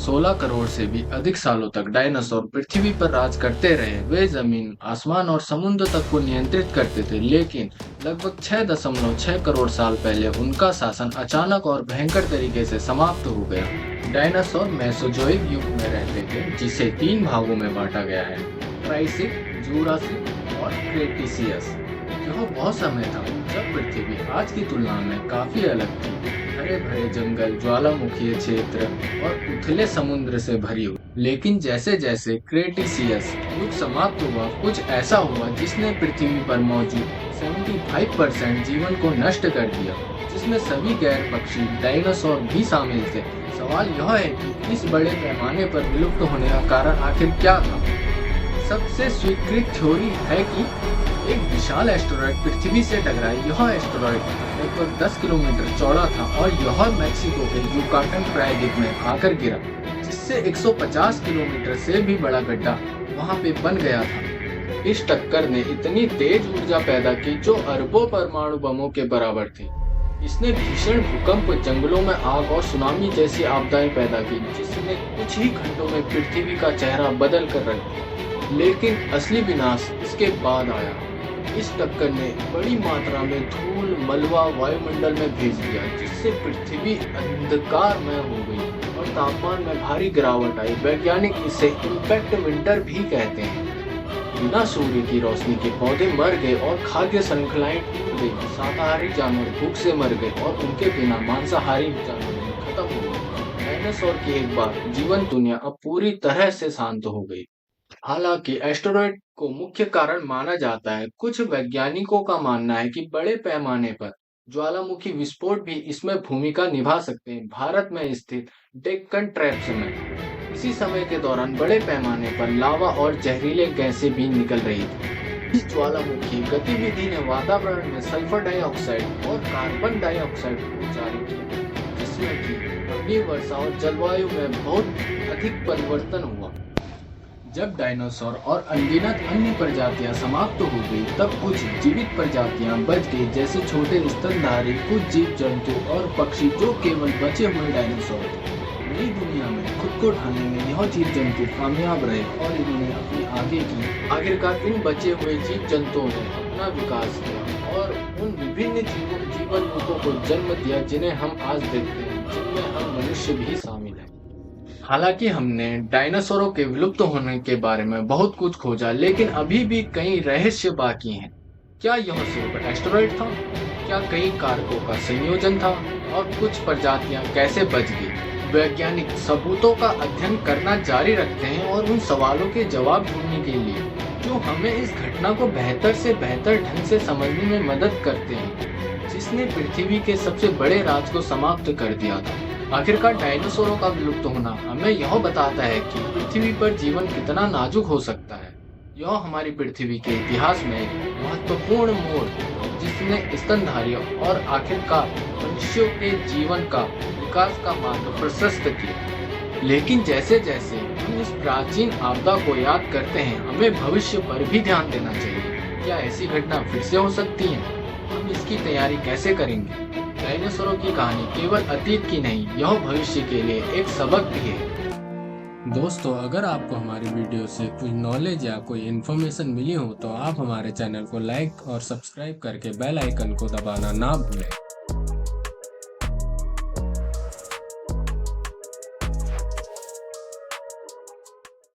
16 करोड़ से भी अधिक सालों तक डायनासोर पृथ्वी पर राज करते रहे। वे जमीन, आसमान और समुद्र तक को नियंत्रित करते थे, लेकिन लगभग 6.6 करोड़ साल पहले उनका शासन अचानक और भयंकर तरीके से समाप्त हो गया। डायनासोर मेसोजोइक युग में रहते थे, जिसे 3 भागों में बांटा गया है: ट्राइसिक, जूरासिक और क्रेटेशियस। यह वह समय था जब पृथ्वी आज की तुलना में काफी अलग थी। हरे भरे जंगल, ज्वालामुखीय क्षेत्र और उथले समुद्र से भरी हुई। लेकिन जैसे जैसे क्रेटेशियस युग समाप्त हुआ, कुछ ऐसा हुआ जिसने पृथ्वी पर मौजूद 75% जीवन को नष्ट कर दिया, जिसमें सभी गैर पक्षी डायनासोर भी शामिल थे। सवाल यह है कि इस बड़े पैमाने पर विलुप्त होने का कारण आखिर क्या था? सबसे स्वीकृत थ्योरी है कि एक विशाल एस्टेरॉयड पृथ्वी से टकराया। यह एस्टेरॉयड लगभग 10 किलोमीटर चौड़ा था और यह मैक्सिको के युकाटन प्रायद्वीप में आकर गिरा, जिससे 150 किलोमीटर से भी बड़ा गड्ढा वहां पे बन गया था। इस टक्कर ने इतनी तेज ऊर्जा पैदा की जो अरबों परमाणु बमों के बराबर थी। इसने भीषण भूकंप, जंगलों में आग और सुनामी जैसी आपदाएं पैदा की, जिसने कुछ ही घंटों में पृथ्वी का चेहरा बदल कर रख दिया। लेकिन असली विनाश इसके बाद आया। इस टक्कर ने बड़ी मात्रा में धूल, मलबा वायुमंडल में भेज दिया, जिससे पृथ्वी अंधकारमय हो गई और तापमान में भारी गिरावट आई। वैज्ञानिक इसे इम्पैक्ट विंटर भी कहते हैं। बिना सूर्य की रोशनी के पौधे मर गए और खाद्य श्रृंखलाएं टूट गई। शाकाहारी जानवर भूख से मर गए और उनके बिना मांसाहारी जानवर खत्म हो गए। डायनासोर की एक बार जीवन दुनिया अब पूरी तरह से शांत हो गई। हालांकि एस्टेरॉयड को मुख्य कारण माना जाता है। कुछ वैज्ञानिकों का मानना है कि बड़े पैमाने पर ज्वालामुखी विस्फोट भी इसमें भूमिका निभा सकते हैं। भारत में स्थित डेक्कन ट्रैप्स में इसी समय के दौरान बड़े पैमाने पर लावा और जहरीले गैसें भी निकल रही थी। इस ज्वालामुखी गतिविधि ने वातावरण में सल्फर डाइऑक्साइड और कार्बन डाइऑक्साइड को जारी किया, जिसमें कि अग्नि वर्षा और जलवायु में बहुत अधिक परिवर्तन हुआ। जब डायनासोर और अनगिनत अन्य प्रजातियां समाप्त हो गई, तब कुछ जीवित प्रजातियां बच गई, जैसे छोटे स्तनधारी, कुछ जीव जंतु और पक्षी जो केवल बचे हुए डायनासोर थे। नई दुनिया में खुद को ढालने में यह जीव जंतु कामयाब रहे और इन्होंने अपनी आगे की। आखिरकार इन बचे हुए जीव जंतुओं ने अपना विकास किया और उन विभिन्न जीवन रूपों को जन्म दिया जिन्हें हम आज देखते हैं, जिनमें हम मनुष्य भी शामिल हैं। हालांकि हमने डायनासोरों के विलुप्त होने के बारे में बहुत कुछ खोजा, लेकिन अभी भी कई रहस्य बाकी हैं। क्या यह सिर्फ एस्टेरॉयड था? क्या कई कारकों का संयोजन था? और कुछ प्रजातियां कैसे बच गई? वैज्ञानिक सबूतों का अध्ययन करना जारी रखते हैं और उन सवालों के जवाब ढूंढने के लिए जो हमें इस घटना को बेहतर से बेहतर ढंग से समझने में मदद करते हैं, जिसने पृथ्वी के सबसे बड़े राज को समाप्त कर दिया था। आखिरकार डायनासोरों का विलुप्त होना हमें यह बताता है कि पृथ्वी पर जीवन कितना नाजुक हो सकता है। यह हमारी पृथ्वी के इतिहास में एक महत्वपूर्ण मोड़, जिसने स्तनधारियों और आखिरकार मनुष्यों के जीवन का विकास का मार्ग प्रशस्त किया। लेकिन जैसे जैसे हम इस प्राचीन आपदा को याद करते हैं, हमें भविष्य पर भी ध्यान देना चाहिए। क्या ऐसी घटना फिर से हो सकती है? हम इसकी तैयारी कैसे करेंगे? डायनासोरों की कहानी केवल अतीत की नहीं, यह भविष्य के लिए एक सबक भी है। दोस्तों, अगर आपको हमारी वीडियो से कुछ नॉलेज या कोई इन्फॉर्मेशन मिली हो तो आप हमारे चैनल को लाइक और सब्सक्राइब करके बेल आइकन को दबाना ना भूलें।